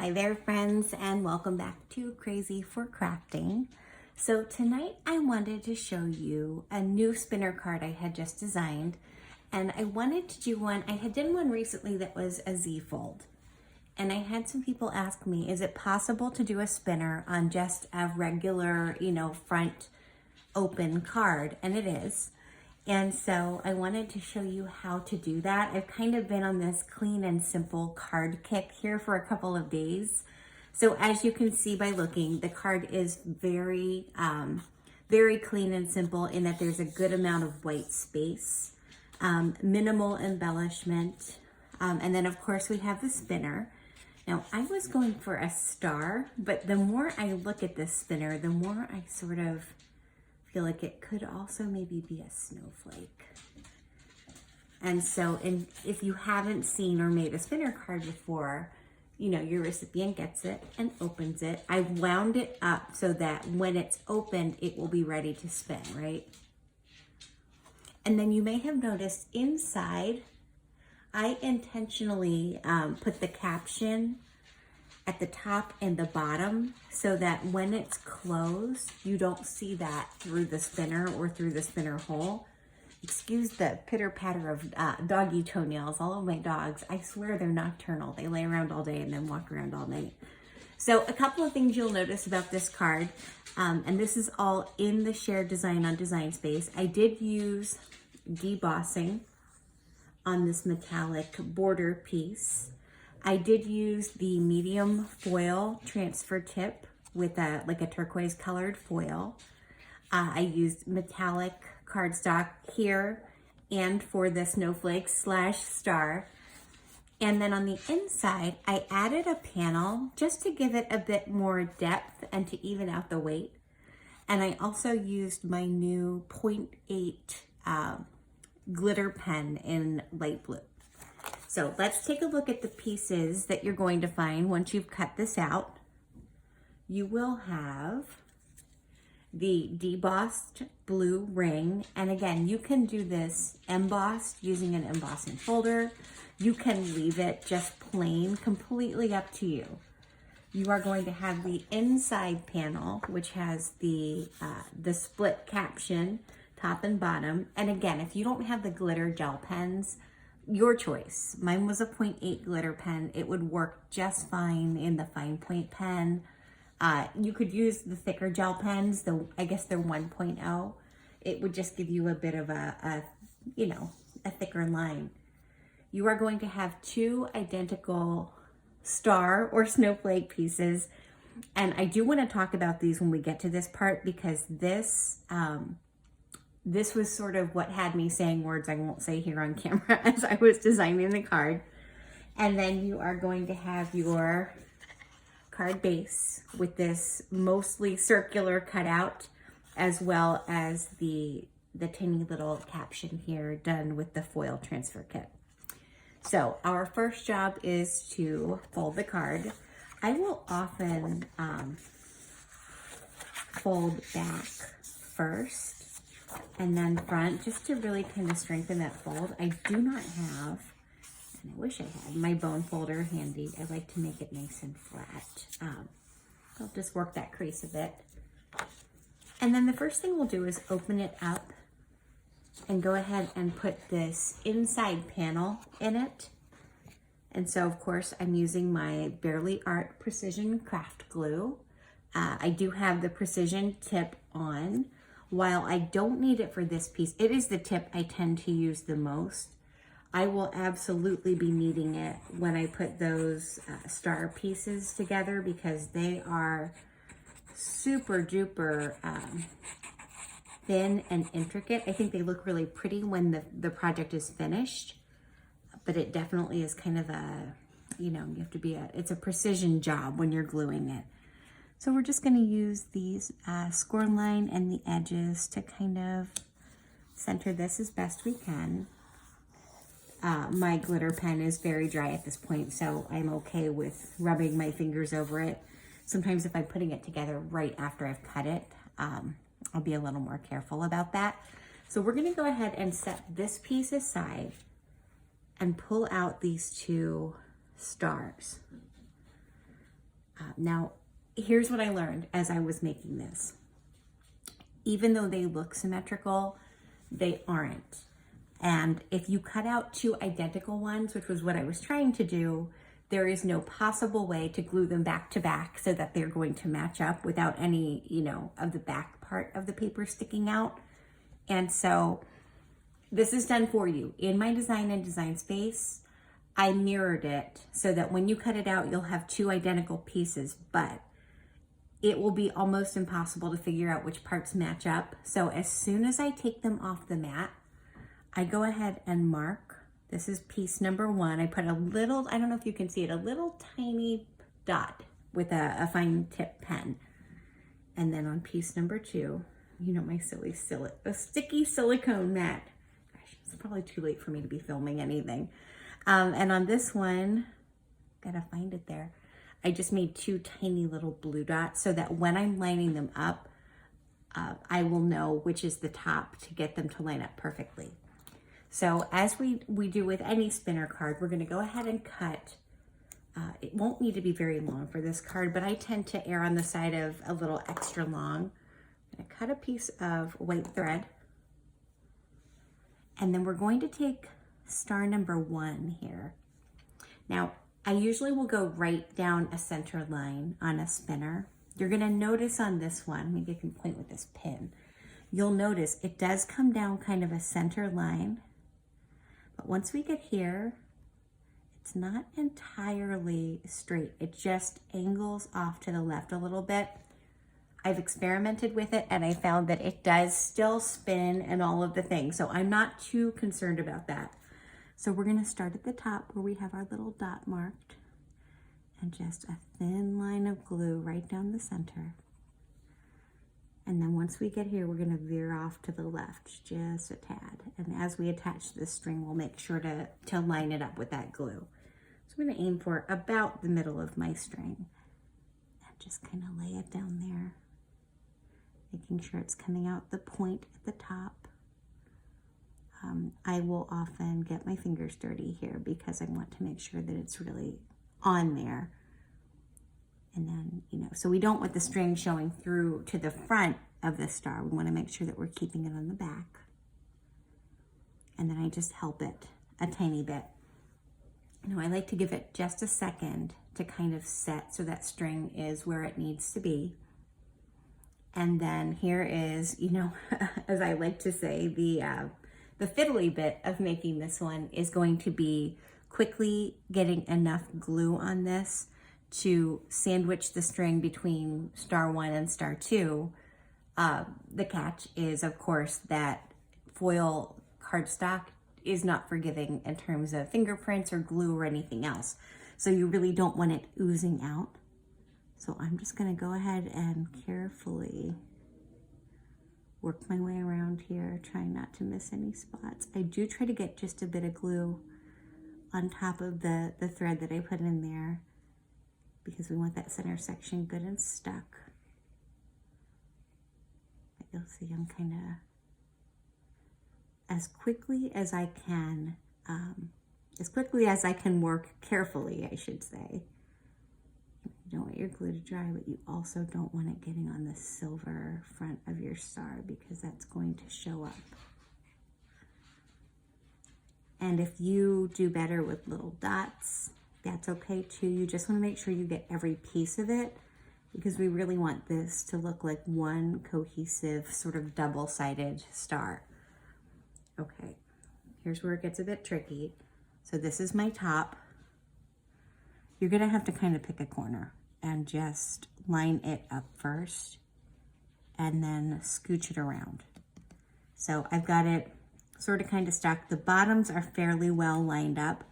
Hi there friends, and welcome back to Crazy for Crafting. So tonight I wanted to show you a new spinner card I had just designed, and I wanted to do one. I had done one recently that was a Z fold, and I had some people ask me, is it possible to do a spinner on just a regular, front open card? And it is. And so I wanted to show you how to do that. I've kind of been on this clean and simple card kick here for a couple of days. So as you can see by looking, the card is very, very clean and simple in that there's a good amount of white space, minimal embellishment. And then of course we have the spinner. Now I was going for a star, but the more I look at this spinner, the more I sort of feel like it could also maybe be a snowflake. And so, if you haven't seen or made a spinner card before, your recipient gets it and opens it. I wound it up so that when it's opened, it will be ready to spin, right? And then you may have noticed inside, I intentionally put the caption at the top and the bottom so that when it's closed, you don't see that through the spinner or through the spinner hole. Excuse the pitter patter of doggy toenails. All of my dogs, I swear they're nocturnal. They lay around all day and then walk around all night. So a couple of things you'll notice about this card, and this is all in the shared design on Design Space. I did use debossing on this metallic border piece. I did use the medium foil transfer tip with like a turquoise colored foil. I used metallic cardstock here and for the snowflake / star. And then on the inside, I added a panel just to give it a bit more depth and to even out the weight. And I also used my new 0.8 glitter pen in light blue. So let's take a look at the pieces that you're going to find once you've cut this out. You will have the debossed blue ring. And again, you can do this embossed using an embossing folder. You can leave it just plain, completely up to you. You are going to have the inside panel, which has the split caption, top and bottom. And again, if you don't have the glitter gel pens, your choice. Mine was a 0.8 glitter pen. It would work just fine in the fine point pen. You could use the thicker gel pens, I guess they're 1.0. It would just give you a bit of a thicker line. You are going to have two identical star or snowflake pieces. And I do want to talk about these when we get to this part, because this was sort of what had me saying words I won't say here on camera as I was designing the card. And then you are going to have your card base with this mostly circular cutout, as well as the tiny little caption here done with the foil transfer kit. So our first job is to fold the card. I will often fold back first and then front, just to really kind of strengthen that fold. I do not have, and I wish I had, my bone folder handy. I like to make it nice and flat. I'll just work that crease a bit. And then the first thing we'll do is open it up and go ahead and put this inside panel in it. And so of course I'm using my Barely Art Precision Craft Glue. I do have the precision tip on. While I don't need it for this piece, it is the tip I tend to use the most. I will absolutely be needing it when I put those star pieces together, because they are super duper thin and intricate. I think they look really pretty when the project is finished, but it definitely is kind of you have to be it's a precision job when you're gluing it. So we're just going to use these score line and the edges to kind of center this as best we can. My glitter pen is very dry at this point, so I'm okay with rubbing my fingers over it. Sometimes if I'm putting it together right after I've cut it, I'll be a little more careful about that. So we're going to go ahead and set this piece aside and pull out these two stars. Now, here's what I learned as I was making this. Even though they look symmetrical, they aren't. And if you cut out two identical ones, which was what I was trying to do, there is no possible way to glue them back to back so that they're going to match up without any, of the back part of the paper sticking out. And so this is done for you. In my design and design space, I mirrored it so that when you cut it out, you'll have two identical pieces, but it will be almost impossible to figure out which parts match up. So as soon as I take them off the mat, I go ahead and mark. This is piece number 1. I put a little, I don't know if you can see it, a little tiny dot with a fine tip pen. And then on piece number 2, my sticky silicone mat. Gosh, it's probably too late for me to be filming anything. And on this one, gotta find it there. I just made 2 tiny little blue dots so that when I'm lining them up, I will know which is the top to get them to line up perfectly. So as we do with any spinner card, we're gonna go ahead and cut. It won't need to be very long for this card, but I tend to err on the side of a little extra long. I'm gonna cut a piece of white thread, and then we're going to take star number 1 here. Now, I usually will go right down a center line on a spinner. You're gonna notice on this one, maybe I can point with this pin, you'll notice it does come down kind of a center line, but once we get here, it's not entirely straight. It just angles off to the left a little bit. I've experimented with it and I found that it does still spin and all of the things. So I'm not too concerned about that. So we're gonna start at the top where we have our little dot marked and just a thin line of glue right down the center. And then once we get here, we're gonna veer off to the left just a tad. And as we attach this string, we'll make sure to line it up with that glue. So I'm gonna aim for about the middle of my string and just kind of lay it down there, making sure it's coming out the point at the top. I will often get my fingers dirty here because I want to make sure that it's really on there. And then, so we don't want the string showing through to the front of the star. We want to make sure that we're keeping it on the back. And then I just help it a tiny bit. I like to give it just a second to kind of set so that string is where it needs to be. And then here is, as I like to say, the fiddly bit of making this one is going to be quickly getting enough glue on this to sandwich the string between star 1 and star 2. The catch is, of course, that foil cardstock is not forgiving in terms of fingerprints or glue or anything else. So you really don't want it oozing out. So I'm just gonna go ahead and carefully work my way around here, trying not to miss any spots. I do try to get just a bit of glue on top of the thread that I put in there because we want that center section good and stuck. But you'll see I'm kind of, as quickly as I can work carefully, I should say. You don't want your glue to dry, but you also don't want it getting on the silver front of your star because that's going to show up. And if you do better with little dots, that's okay too. You just want to make sure you get every piece of it because we really want this to look like one cohesive sort of double-sided star. Okay, here's where it gets a bit tricky. So this is my top. You're gonna have to kind of pick a corner and just line it up first and then scooch it around. So I've got it sort of kind of stuck. The bottoms are fairly well lined up,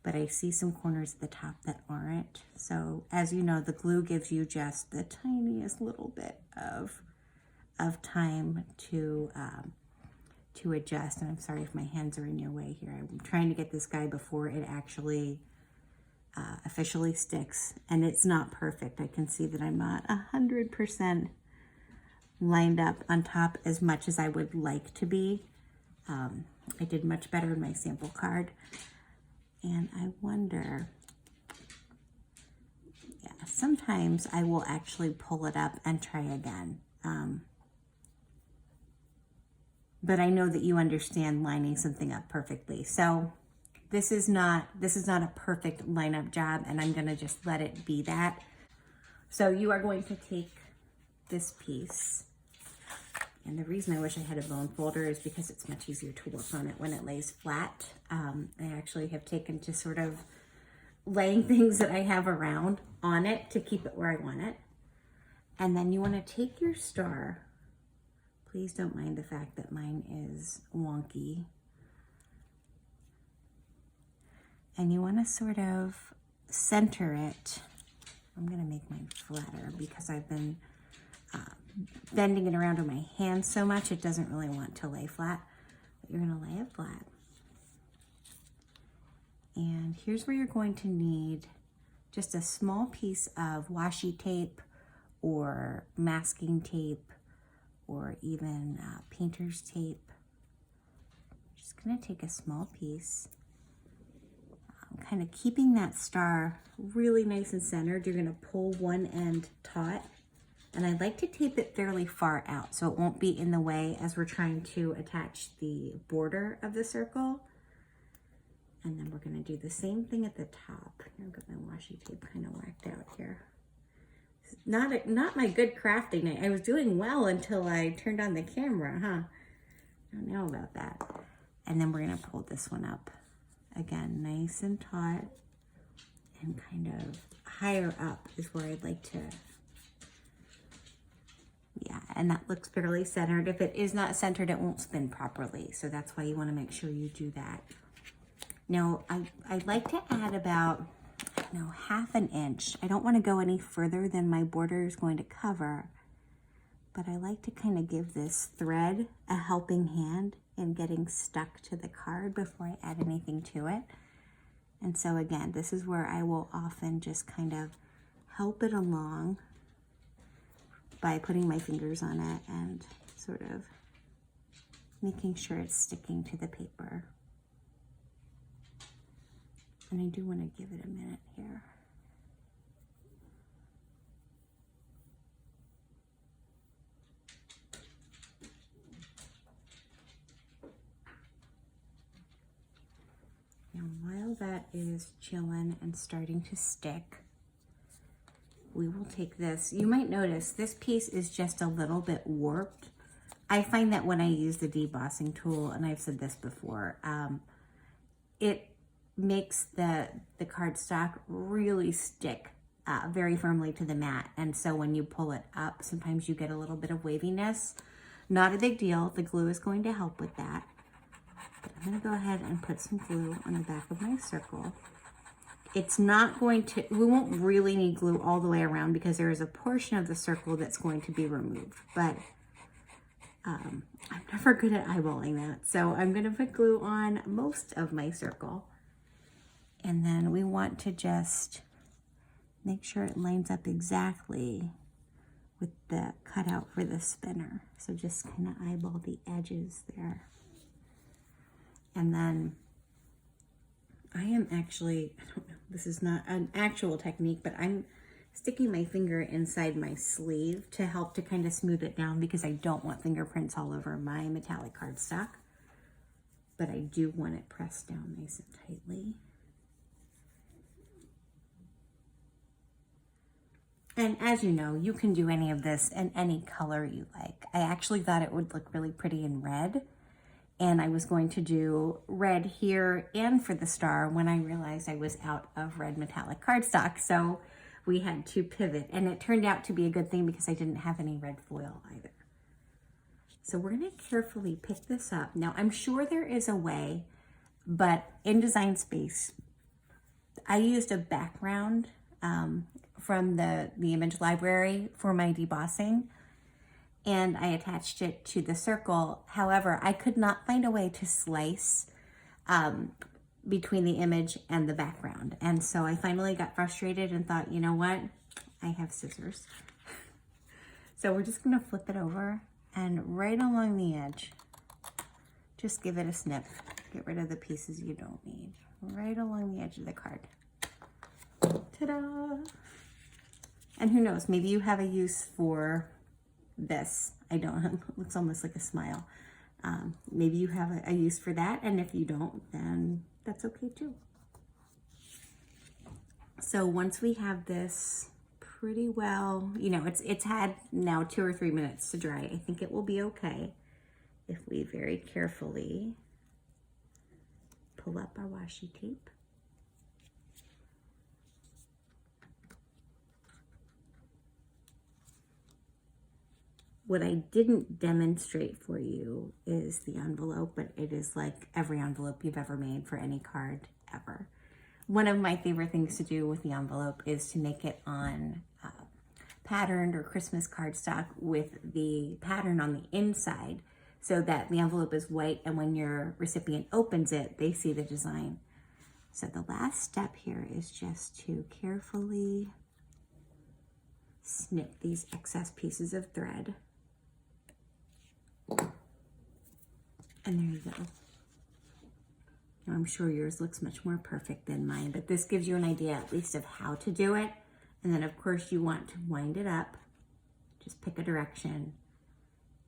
but I see some corners at the top that aren't. So as you know, the glue gives you just the tiniest little bit of time to adjust. And I'm sorry if my hands are in your way here. I'm trying to get this guy before it actually officially sticks, and it's not perfect. I can see that I'm not 100% lined up on top as much as I would like to be. I did much better in my sample card, and I wonder, yeah, sometimes I will actually pull it up and try again. But I know that you understand lining something up perfectly. So this is not a perfect line-up job, and I'm gonna just let it be that. So you are going to take this piece, and the reason I wish I had a bone folder is because it's much easier to work on it when it lays flat. I actually have taken to sort of laying things that I have around on it to keep it where I want it. And then you want to take your star. Please don't mind the fact that mine is wonky. And you want to sort of center it. I'm going to make mine flatter because I've been bending it around with my hand so much it doesn't really want to lay flat. But you're going to lay it flat. And here's where you're going to need just a small piece of washi tape or masking tape or even painter's tape. Just gonna take a small piece, kind of keeping that star really nice and centered. You're gonna pull one end taut, and I like to tape it fairly far out so it won't be in the way as we're trying to attach the border of the circle. And then we're gonna do the same thing at the top. I've got my washi tape kind of whacked out here. Not my good crafting night. I was doing well until I turned on the camera, huh? I don't know about that. And then we're gonna pull this one up. Again, nice and taut and kind of higher up is where I'd like to, yeah, and that looks fairly centered. If it is not centered, it won't spin properly. So that's why you wanna make sure you do that. Now, I'd like to add about, I don't know, 1/2 inch. I don't want to go any further than my border is going to cover, but I like to kind of give this thread a helping hand in getting stuck to the card before I add anything to it. And so again, this is where I will often just kind of help it along by putting my fingers on it and sort of making sure it's sticking to the paper. And I do want to give it a minute here. Now, while that is chilling and starting to stick, we will take this. You might notice this piece is just a little bit warped. I find that when I use the debossing tool, and I've said this before, it makes the cardstock really stick very firmly to the mat. And so when you pull it up, sometimes you get a little bit of waviness. Not a big deal. The glue is going to help with that. But I'm going to go ahead and put some glue on the back of my circle. It's not going to, we won't really need glue all the way around because there is a portion of the circle that's going to be removed. But I'm never good at eyeballing that. So I'm going to put glue on most of my circle. And then we want to just make sure it lines up exactly with the cutout for the spinner. So just kind of eyeball the edges there. And then I am actually, I don't know, this is not an actual technique, but I'm sticking my finger inside my sleeve to help to kind of smooth it down because I don't want fingerprints all over my metallic cardstock. But I do want it pressed down nice and tightly. And as you know, you can do any of this in any color you like. I actually thought it would look really pretty in red. And I was going to do red here and for the star when I realized I was out of red metallic cardstock. So we had to pivot. And it turned out to be a good thing because I didn't have any red foil either. So we're going to carefully pick this up. Now, I'm sure there is a way, but in Design Space, I used a background from the image library for my debossing, and I attached it to the circle. However, I could not find a way to slice between the image and the background. And so I finally got frustrated and thought, you know what? I have scissors. So we're just gonna flip it over and right along the edge, just give it a snip. Get rid of the pieces you don't need. Right along the edge of the card. Ta-da! And who knows, maybe you have a use for this. I don't, it looks almost like a smile. Maybe you have a use for that, and if you don't, then that's okay too. So once we have this pretty well, you know, it's had now 2 or 3 minutes to dry. I think it will be okay if we very carefully pull up our washi tape. What I didn't demonstrate for you is the envelope, but it is like every envelope you've ever made for any card ever. One of my favorite things to do with the envelope is to make it on patterned or Christmas cardstock with the pattern on the inside so that the envelope is white, and when your recipient opens it, they see the design. So the last step here is just to carefully snip these excess pieces of thread. And there you go. Now, I'm sure yours looks much more perfect than mine, but this gives you an idea at least of how to do it. And then of course you want to wind it up. Just pick a direction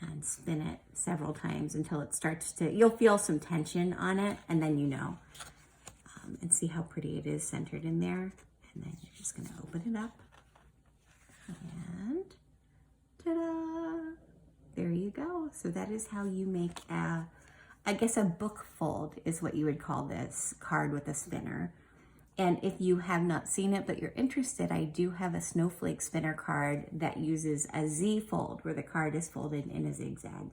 and spin it several times until it starts to, you'll feel some tension on it, and then you know. And see how pretty it is centered in there. And then you're just gonna open it up. And ta-da! There you go. So that is how you make I guess a book fold is what you would call this card with a spinner. And if you have not seen it, but you're interested, I do have a snowflake spinner card that uses a Z fold where the card is folded in a zigzag.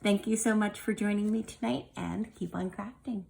Thank you so much for joining me tonight, and keep on crafting.